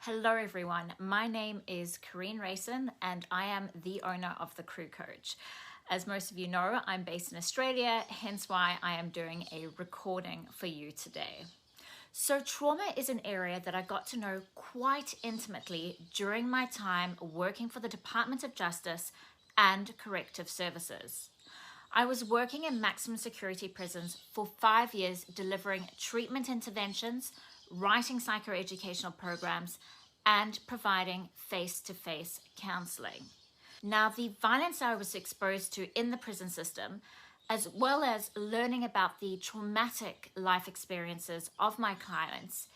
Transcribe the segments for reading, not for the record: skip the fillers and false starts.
Hello everyone, my name is Karine Rayson and I am the owner of the Crew Coach. As most of you know, I'm based in Australia, hence why I am doing a recording for you today. So trauma is an area that I got to know quite intimately during my time working for the Department of Justice and Corrective Services. I was working in maximum security prisons for 5 years, delivering treatment interventions, writing psychoeducational programs, and providing face-to-face counseling. Now, the violence I was exposed to in the prison system, as well as learning about the traumatic life experiences of my clients,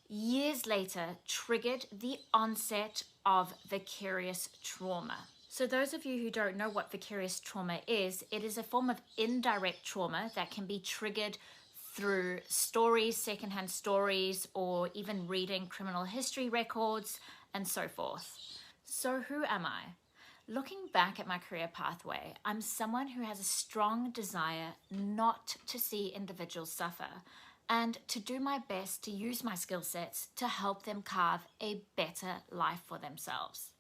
years later triggered the onset of vicarious trauma. So those of you who don't know what vicarious trauma is, it is a form of indirect trauma that can be triggered through stories, secondhand stories, or even reading criminal history records and so forth. So who am I? Looking back at my career pathway, I'm someone who has a strong desire not to see individuals suffer and to do my best to use my skill sets to help them carve a better life for themselves.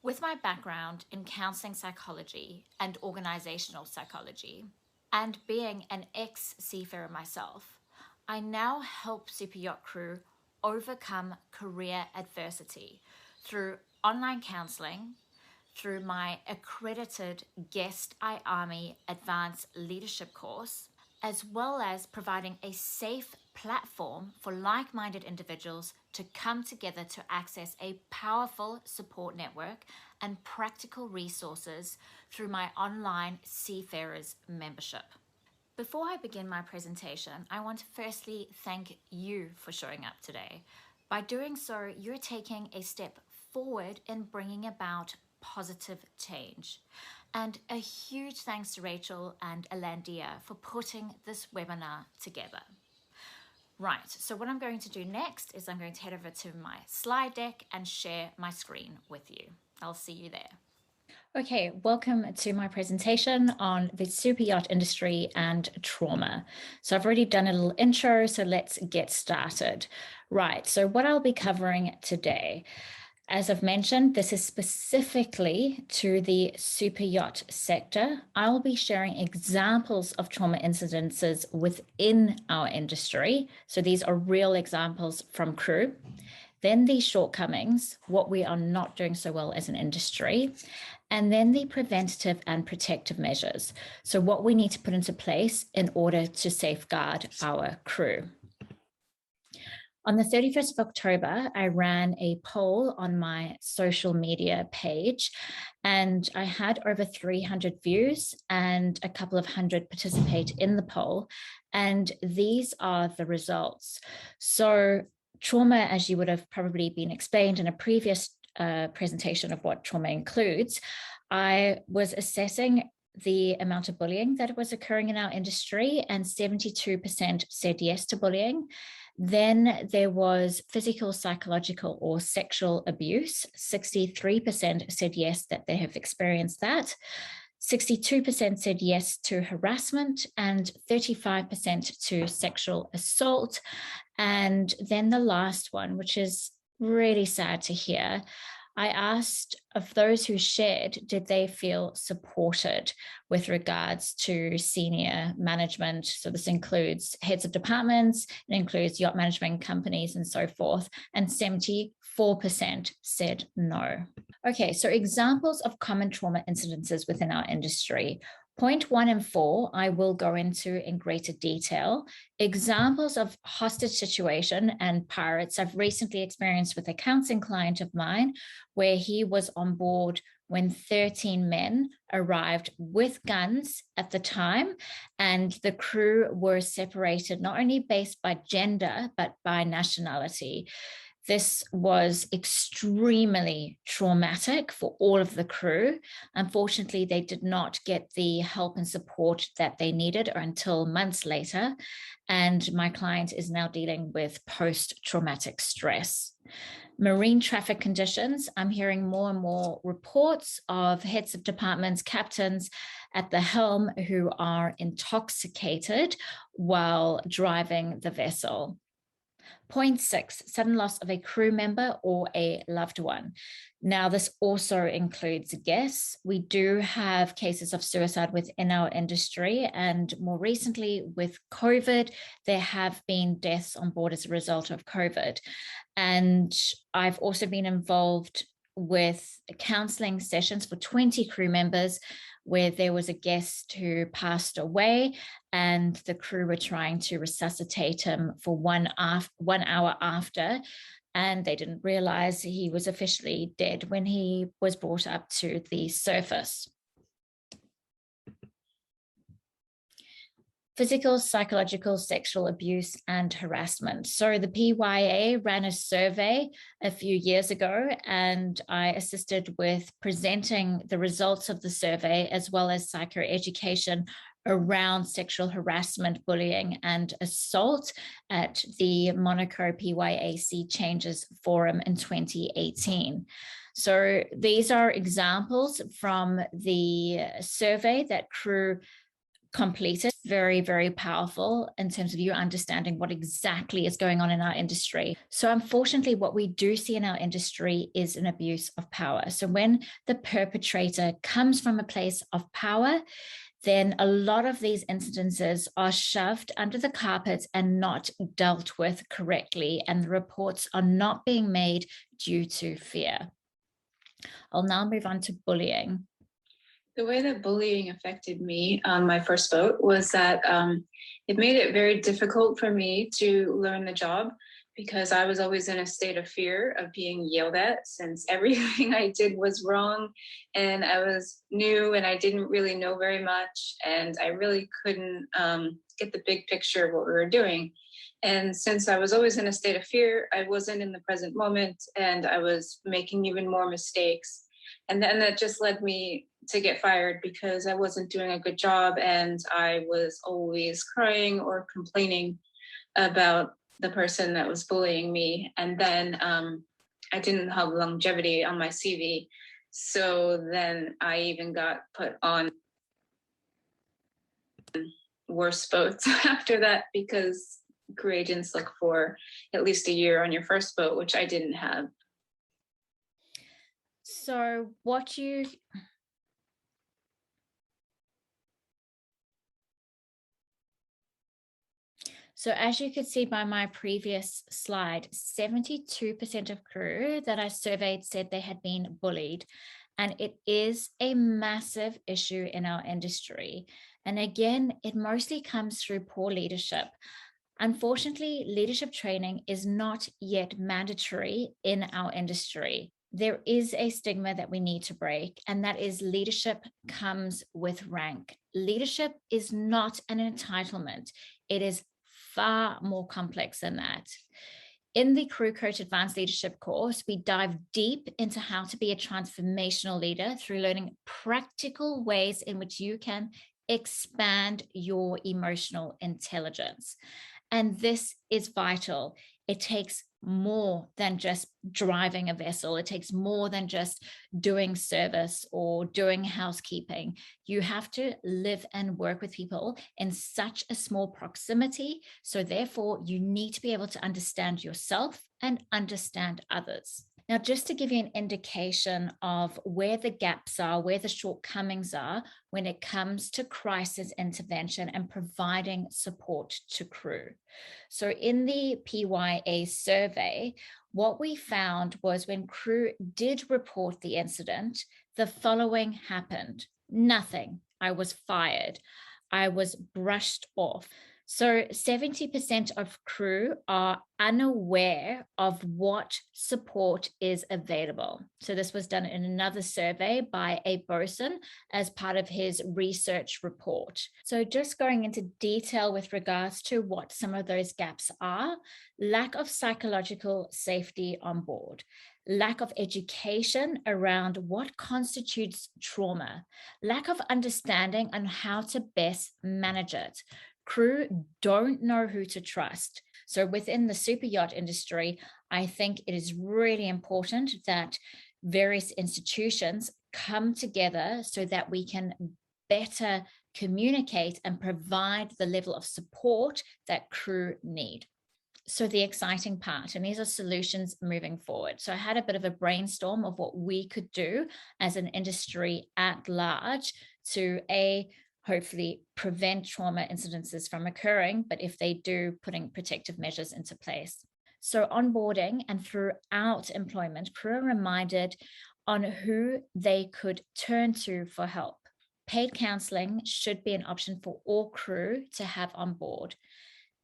With my background in counseling psychology and organizational psychology, and being an ex-seafarer myself, I now help super yacht crew overcome career adversity through online counseling, through my accredited Guest IARMY Advanced Leadership course, as well as providing a safe platform for like-minded individuals to come together to access a powerful support network and practical resources through my online Seafarers membership. Before I begin my presentation, I want to firstly thank you for showing up today. By doing so, you're taking a step forward in bringing about positive change. And a huge thanks to Rachel and Alandia for putting this webinar together. Right, so what I'm going to do next is I'm going to head over to my slide deck and share my screen with you. I'll see you there. Okay, welcome to my presentation on the super yacht industry and trauma. So I've already done a little intro, so let's get started. Right, so what I'll be covering today, as I've mentioned, this is specifically to the super yacht sector. I'll be sharing examples of trauma incidences within our industry. So these are real examples from crew. Then the shortcomings, what we are not doing so well as an industry, and then the preventative and protective measures. So what we need to put into place in order to safeguard our crew. On the 31st of October, I ran a poll on my social media page and I had over 300 views and a couple of hundred participate in the poll. And these are the results. So trauma, as you would have probably been explained in a previous presentation of what trauma includes, I was assessing the amount of bullying that was occurring in our industry, and 72% said yes to bullying. Then there was physical, psychological, or sexual abuse. 63% said yes, that they have experienced that. 62% said yes to harassment and 35% to sexual assault. And then the last one, which is really sad to hear, I asked of those who shared, did they feel supported with regards to senior management? So this includes heads of departments, it includes yacht management companies and so forth, and 74% said no. Okay, so examples of common trauma incidences within our industry. Point 1 and 4, I will go into in greater detail. Examples of hostage situation and pirates I've recently experienced with a counseling client of mine, where he was on board when 13 men arrived with guns at the time, and the crew were separated not only based by gender, but by nationality. This was extremely traumatic for all of the crew. Unfortunately, they did not get the help and support that they needed until months later. And my client is now dealing with post-traumatic stress. Marine traffic conditions. I'm hearing more and more reports of heads of departments, captains at the helm who are intoxicated while driving the vessel. Point 6, sudden loss of a crew member or a loved one. Now, this also includes guests. We do have cases of suicide within our industry, and more recently with COVID, there have been deaths on board as a result of COVID. And I've also been involved with counseling sessions for 20 crew members where there was a guest who passed away and the crew were trying to resuscitate him for 1 hour after, and they didn't realize he was officially dead when he was brought up to the surface. Physical, psychological, sexual abuse, and harassment. So the PYA ran a survey a few years ago, and I assisted with presenting the results of the survey as well as psychoeducation around sexual harassment, bullying, and assault at the Monaco PYAC Changes Forum in 2018. So these are examples from the survey that crew completed. Very, very powerful in terms of you understanding what exactly is going on in our industry. So unfortunately, what we do see in our industry is an abuse of power. So when the perpetrator comes from a place of power, then a lot of these incidences are shoved under the carpet and not dealt with correctly, and the reports are not being made due to fear. I'll now move on to bullying. The way that bullying affected me on my first boat was that it made it very difficult for me to learn the job because I was always in a state of fear of being yelled at since everything I did was wrong and I was new and I didn't really know very much and I really couldn't get the big picture of what we were doing. And since I was always in a state of fear, I wasn't in the present moment and I was making even more mistakes. And then that just led me to get fired because I wasn't doing a good job and I was always crying or complaining about the person that was bullying me. And then I didn't have longevity on my CV. So then I even got put on worse boats after that because crew agents look for at least a year on your first boat, which I didn't have. So as you could see by my previous slide, 72% of crew that I surveyed said they had been bullied. And it is a massive issue in our industry. And again, it mostly comes through poor leadership. Unfortunately, leadership training is not yet mandatory in our industry. There is a stigma that we need to break, and that is leadership comes with rank. Leadership is not an entitlement. It is far more complex than that. In the Crew Coach Advanced Leadership course, we dive deep into how to be a transformational leader through learning practical ways in which you can expand your emotional intelligence. And this is vital. It takes more than just driving a vessel. It takes more than just doing service or doing housekeeping. You have to live and work with people in such a small proximity. So therefore, you need to be able to understand yourself and understand others. Now, just to give you an indication of where the gaps are, where the shortcomings are when it comes to crisis intervention and providing support to crew. So in the PYA survey, what we found was when crew did report the incident, the following happened. Nothing. I was fired. I was brushed off. So 70% of crew are unaware of what support is available. So this was done in another survey by a bosun as part of his research report. So just going into detail with regards to what some of those gaps are: lack of psychological safety on board, lack of education around what constitutes trauma, lack of understanding on how to best manage it. Crew don't know who to trust. So within the super yacht industry, I think it is really important that various institutions come together so that we can better communicate and provide the level of support that crew need. So the exciting part, and these are solutions moving forward. So I had a bit of a brainstorm of what we could do as an industry at large to hopefully prevent trauma incidences from occurring, but if they do, putting protective measures into place. So onboarding and throughout employment, crew are reminded on who they could turn to for help. Paid counseling should be an option for all crew to have on board.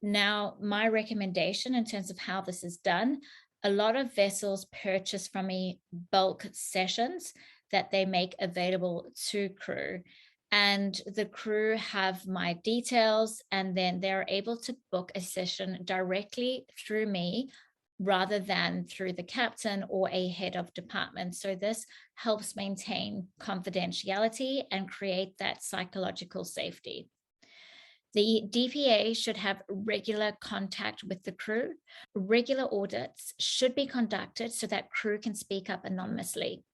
Now, my recommendation in terms of how this is done, a lot of vessels purchase from me bulk sessions that they make available to crew. And the crew have my details, and then they're able to book a session directly through me rather than through the captain or a head of department. So, this helps maintain confidentiality and create that psychological safety. The DPA should have regular contact with the crew. Regular audits should be conducted so that crew can speak up anonymously.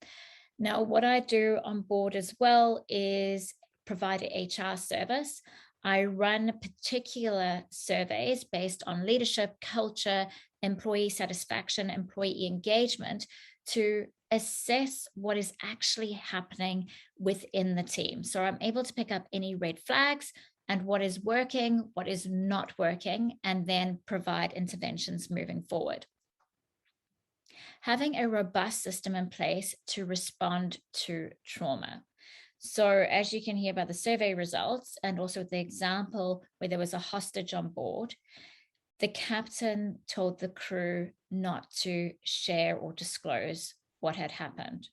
Now, what I do on board as well is provide an HR service. I run particular surveys based on leadership, culture, employee satisfaction, employee engagement to assess what is actually happening within the team. So I'm able to pick up any red flags and what is working, what is not working, and then provide interventions moving forward. Having a robust system in place to respond to trauma. So, as you can hear by the survey results, and also the example where there was a hostage on board, the captain told the crew not to share or disclose what had happened.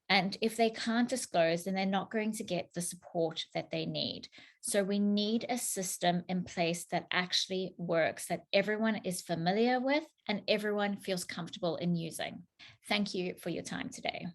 And if they can't disclose, then they're not going to get the support that they need. So we need a system in place that actually works, that everyone is familiar with and everyone feels comfortable in using. Thank you for your time today.